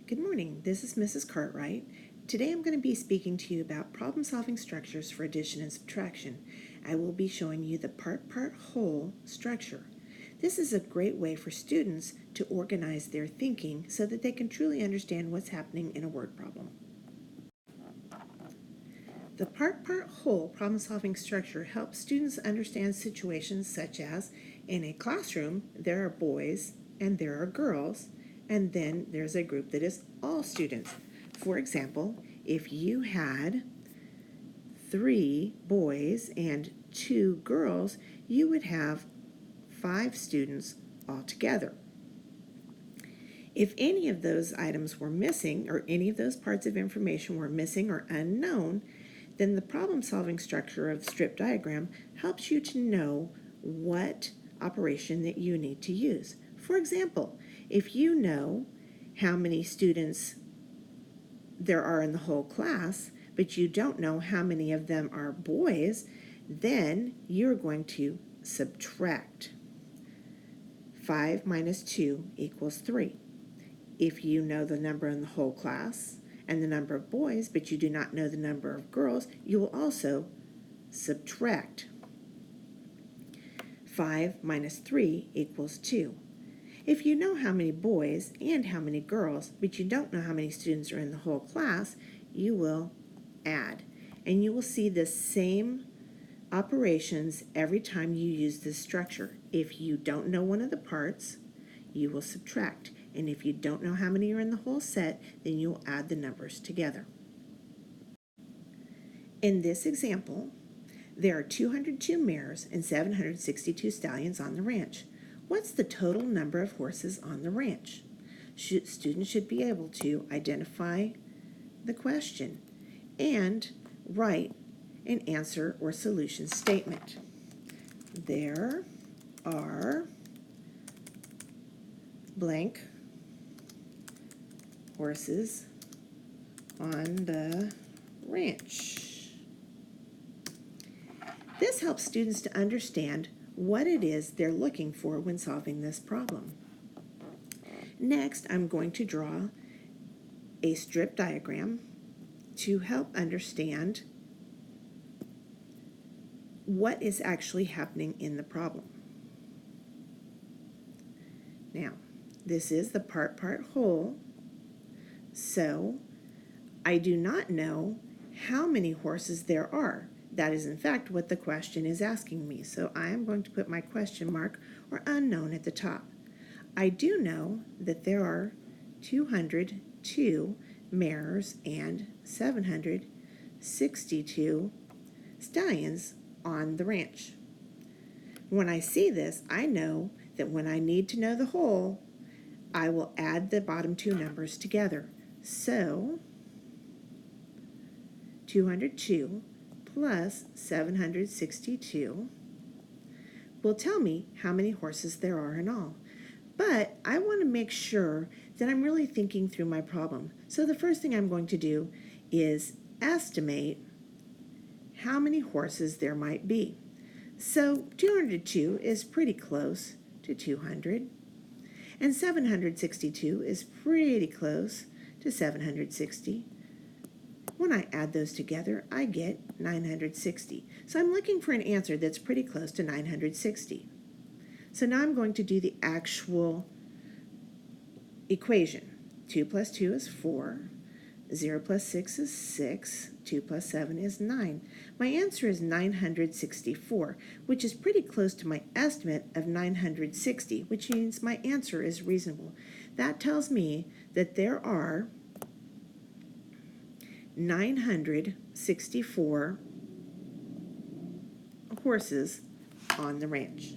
Good morning, this is Mrs. Cartwright. Today I'm going to be speaking to you about problem-solving structures for addition and subtraction. I will be showing you the part-part-whole structure. This is a great way for students to organize their thinking so that they can truly understand what's happening in a word problem. The part-part-whole problem-solving structure helps students understand situations such as, in a classroom, there are boys and there are girls, and then there's a group that is all students. For example, if you had 3 boys and 2 girls, you would have 5 students altogether. If any of those items were missing, or any of those parts of information were missing or unknown, then the problem-solving structure of the strip diagram helps you to know what operation that you need to use. For example, if you know how many students there are in the whole class, but you don't know how many of them are boys, then you're going to subtract. 5 minus 2 equals 3. If you know the number in the whole class and the number of boys, but you do not know the number of girls, you will also subtract. 5 minus 3 equals 2. If you know how many boys and how many girls, but you don't know how many students are in the whole class, you will add. And you will see the same operations every time you use this structure. If you don't know one of the parts, you will subtract. And if you don't know how many are in the whole set, then you will add the numbers together. In this example, there are 202 mares and 762 stallions on the ranch. What's the total number of horses on the ranch? Students should be able to identify the question and write an answer or solution statement. There are blank horses on the ranch. This helps students to understand what it is they're looking for when solving this problem. Next, I'm going to draw a strip diagram to help understand what is actually happening in the problem. Now, this is the part-part-whole, so I do not know how many horses there are. That is, in fact, what the question is asking me. So I am going to put my question mark or unknown at the top. I do know that there are 202 mares and 762 stallions on the ranch. When I see this, I know that when I need to know the whole, I will add the bottom 2 numbers together. So 202 plus 762 will tell me how many horses there are in all. But I want to make sure that I'm really thinking through my problem. So the first thing I'm going to do is estimate how many horses there might be. So 202 is pretty close to 200, and 762 is pretty close to 760. When I add those together, I get 960. So I'm looking for an answer that's pretty close to 960. So now I'm going to do the actual equation. 2 plus 2 is 4. 0 plus 6 is 6. 2 plus 7 is 9. My answer is 964, which is pretty close to my estimate of 960, which means my answer is reasonable. That tells me that there are 964 horses on the ranch.